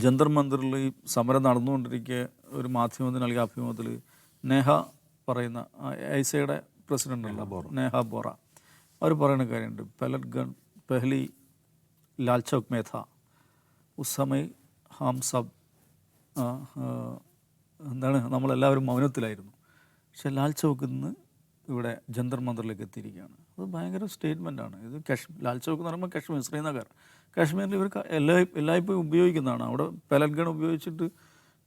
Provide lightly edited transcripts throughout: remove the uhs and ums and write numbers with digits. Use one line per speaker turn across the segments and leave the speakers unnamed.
ജന്തർ മന്ദിറിൽ ഈ സമരം നടന്നുകൊണ്ടിരിക്കെ ഒരു മാധ്യമത്തിന് നൽകിയ അഭിമുഖത്തിൽ നേഹ പറയുന്ന ഐസയുടെ പ്രസിഡൻ്റ് അല്ല നേഹ ബോറ അവർ പറയുന്ന കാര്യമുണ്ട്. പെലറ്റ് ഗൺ പെഹ്ലി ലാൽ ചൗക്ക് മേധ ഉസ് സമയ് ഹാം സബ് എന്താണ് നമ്മളെല്ലാവരും മൗനത്തിലായിരുന്നു. പക്ഷേ ലാൽ ചൗക്കിൽ നിന്ന് ഇവിടെ ജന്തർ മന്ദിറിലേക്ക് എത്തിയിരിക്കുകയാണ്. അത് ഭയങ്കര സ്റ്റേറ്റ്മെൻറ്റാണ്. ഇത് ലാൽ ചൗക്ക് എന്ന് പറയുമ്പോൾ കാശ്മീർ, ശ്രീനഗർ, കാശ്മീരിൽ ഇവർ എല്ലായ്പ്പോഴും ഉപയോഗിക്കുന്നതാണ്. അവിടെ പെലറ്റ് ഗൺ ഉപയോഗിച്ചിട്ട്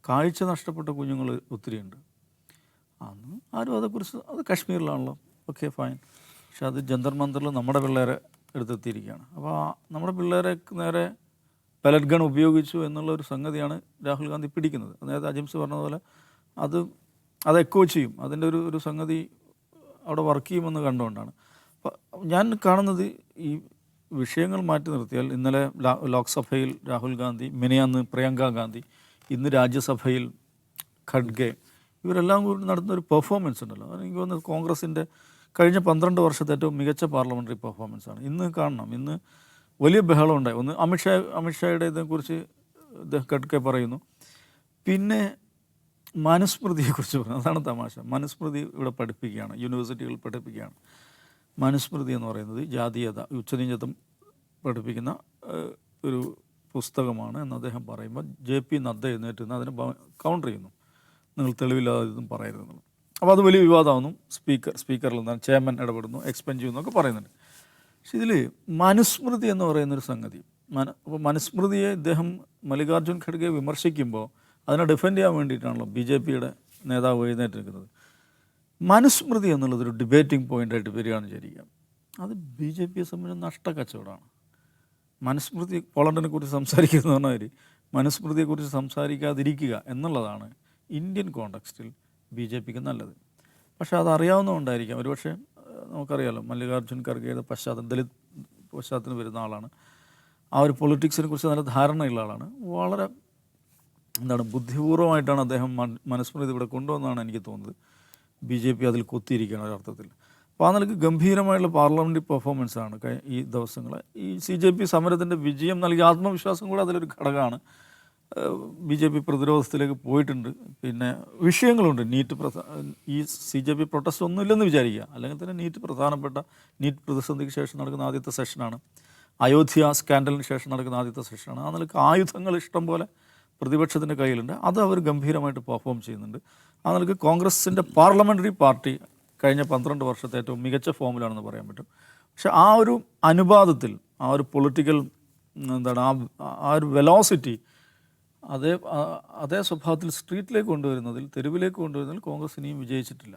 കാഴ്ച നഷ്ടപ്പെട്ട കുഞ്ഞുങ്ങൾ ഒത്തിരിയുണ്ട്. അന്ന് ആരും അതേക്കുറിച്ച്, അത് കാശ്മീരിലാണല്ലോ, ഓക്കെ ഫൈൻ. പക്ഷെ അത് ജന്തർ മന്ദിറിൽ നമ്മുടെ പിള്ളേരെ എടുത്തെത്തിയിരിക്കുകയാണ്. അപ്പോൾ നമ്മുടെ പിള്ളേരെ നേരെ പെലറ്റ് ഗൺ ഉപയോഗിച്ചു എന്നുള്ളൊരു സംഗതിയാണ് രാഹുൽ ഗാന്ധി പിടിക്കുന്നത്. നേരത്തെ അജിംസ് പറഞ്ഞതുപോലെ അത് എക്കോ ചെയ്യും. അതിൻ്റെ ഒരു സംഗതി അവിടെ വർക്ക് ചെയ്യുമെന്ന് കണ്ടുകൊണ്ടാണ്. അപ്പം ഞാൻ കാണുന്നത് ഈ വിഷയങ്ങൾ മാറ്റി നിർത്തിയാൽ ഇന്നലെ ലോക്സഭയിൽ രാഹുൽ ഗാന്ധി, മിനിയാന്ന് പ്രിയങ്ക ഗാന്ധി, ഇന്ന് രാജ്യസഭയിൽ ഖഡ്ഗെ, ഇവരെല്ലാം കൂടി നടത്തുന്ന ഒരു പെർഫോമൻസ് ഉണ്ടല്ലോ, എനിക്ക് തോന്നുന്നത് കോൺഗ്രസിൻ്റെ കഴിഞ്ഞ 12 വർഷത്തെ ഏറ്റവും മികച്ച പാർലമെൻ്ററി പെർഫോമൻസാണ്. ഇന്ന് കാണണം, ഇന്ന് വലിയ ബഹളം ഉണ്ടായി. ഒന്ന് അമിത്ഷായുടെ ഇതിനെക്കുറിച്ച് ഖഡ്ഗെ പറയുന്നു. പിന്നെ മനുസ്മൃതിയെക്കുറിച്ച് പറയുന്നു. അതാണ് തമാശ. മനുസ്മൃതി ഇവിടെ പഠിപ്പിക്കുകയാണ്, യൂണിവേഴ്സിറ്റികളിൽ പഠിപ്പിക്കുകയാണ്. മനുസ്മൃതി എന്ന് പറയുന്നത് ജാതീയത, ഉച്ചനീചത്വം പഠിപ്പിക്കുന്ന ഒരു പുസ്തകമാണ് എന്ന് അദ്ദേഹം പറയുമ്പോൾ JP നദ്ദ എഴുന്നേറ്റ് നിന്ന് അതിനെ കൗണ്ടർ ചെയ്യുന്നു. നിങ്ങൾ തെളിവില്ലാതെ ഇതും പറയരുതെന്നുള്ളത്. അപ്പോൾ അത് വലിയ വിവാദമാകുന്നു. സ്പീക്കറിൽ നിന്നാണ് ചെയർമാൻ ഇടപെടുന്നു, എക്സ്പെൻഡ് ചെയ്യുന്നൊക്കെ പറയുന്നുണ്ട്. പക്ഷെ ഇതിൽ മനുസ്മൃതി എന്ന് പറയുന്നൊരു സംഗതി, അപ്പോൾ മനുസ്മൃതിയെ ഇദ്ദേഹം മല്ലികാർജ്ജുൻ ഖഡ്ഗെ വിമർശിക്കുമ്പോൾ അതിനെ ഡിഫെൻഡ് ചെയ്യാൻ വേണ്ടിയിട്ടാണല്ലോ BJPയുടെ നേതാവ് എഴുന്നേറ്റ് നിൽക്കുന്നത്. മനുസ്മൃതി എന്നുള്ളതൊരു ഡിബേറ്റിംഗ് പോയിൻ്റായിട്ട് വരികയാണെന്ന് വിചാരിക്കാം. അത് BJPയെ സംബന്ധിച്ച് നഷ്ടക്കച്ചവടമാണ്. മനുസ്മൃതി, പോളണ്ടിനെ കുറിച്ച് സംസാരിക്കുന്ന പറഞ്ഞവർ മനുസ്മൃതിയെക്കുറിച്ച് സംസാരിക്കാതിരിക്കുക എന്നുള്ളതാണ് ഇന്ത്യൻ കോണ്ടെക്സ്റ്റിൽ BJPക്ക് നല്ലത്. പക്ഷേ അതറിയാവുന്നതുകൊണ്ടായിരിക്കാം ഒരുപക്ഷെ, നമുക്കറിയാമല്ലോ മല്ലികാർജ്ജുൻ ഖർഗെയുടെ ദലിത് പശ്ചാത്തലത്തിൽ വരുന്ന ആളാണ്. ആ ഒരു പൊളിറ്റിക്സിനെ കുറിച്ച് നല്ല ധാരണയുള്ള ആളാണ്. വളരെ ബുദ്ധിപൂർവമായിട്ടാണ് അദ്ദേഹം മനുസ്മൃതി ഇവിടെ കൊണ്ടുവന്നാണ് എനിക്ക് തോന്നുന്നത്. BJP അതിൽ കൊത്തിയിരിക്കുകയാണ് ഒരർത്ഥത്തിൽ. അപ്പോൾ ആ നിലയ്ക്ക് ഗംഭീരമായിട്ടുള്ള പാർലമെൻ്ററി പെർഫോമൻസാണ് ഈ ദിവസങ്ങൾ. ഈ CJP സമരത്തിൻ്റെ വിജയം നൽകിയ ആത്മവിശ്വാസം കൂടെ അതിലൊരു ഘടകമാണ്. BJP പ്രതിരോധത്തിലേക്ക് പോയിട്ടുണ്ട്. പിന്നെ വിഷയങ്ങളുണ്ട്. ഈ CJP പ്രൊട്ടസ്റ്റ് ഒന്നുമില്ലെന്ന് വിചാരിക്കുക, അല്ലെങ്കിൽ തന്നെ നീറ്റ് പ്രതിസന്ധിക്ക് ശേഷം നടക്കുന്ന ആദ്യത്തെ സെഷനാണ്. അയോധ്യ സ്കാൻഡലിന് ശേഷം നടക്കുന്ന ആദ്യത്തെ സെഷനാണ്. ആ നിലയ്ക്ക് ആയുധങ്ങൾ ഇഷ്ടം പോലെ പ്രതിപക്ഷത്തിൻ്റെ കയ്യിലുണ്ട്. അത് അവർ ഗംഭീരമായിട്ട് പെർഫോം ചെയ്യുന്നുണ്ട്. ആ നിലയ്ക്ക് കോൺഗ്രസിൻ്റെ പാർലമെൻ്ററി പാർട്ടി കഴിഞ്ഞ 12 വർഷത്തെ ഏറ്റവും മികച്ച ഫോമിലാണെന്ന് പറയാൻ പറ്റും. പക്ഷെ ആ ഒരു അനുപാതത്തിൽ, ആ ഒരു പൊളിറ്റിക്കൽ ആ ഒരു വെലോസിറ്റി അതേ സ്വഭാവത്തിൽ സ്ട്രീറ്റിലേക്ക് കൊണ്ടുവരുന്നതിൽ, തെരുവിലേക്ക് കൊണ്ടുവരുന്നതിൽ കോൺഗ്രസ് ഇനിയും വിജയിച്ചിട്ടില്ല.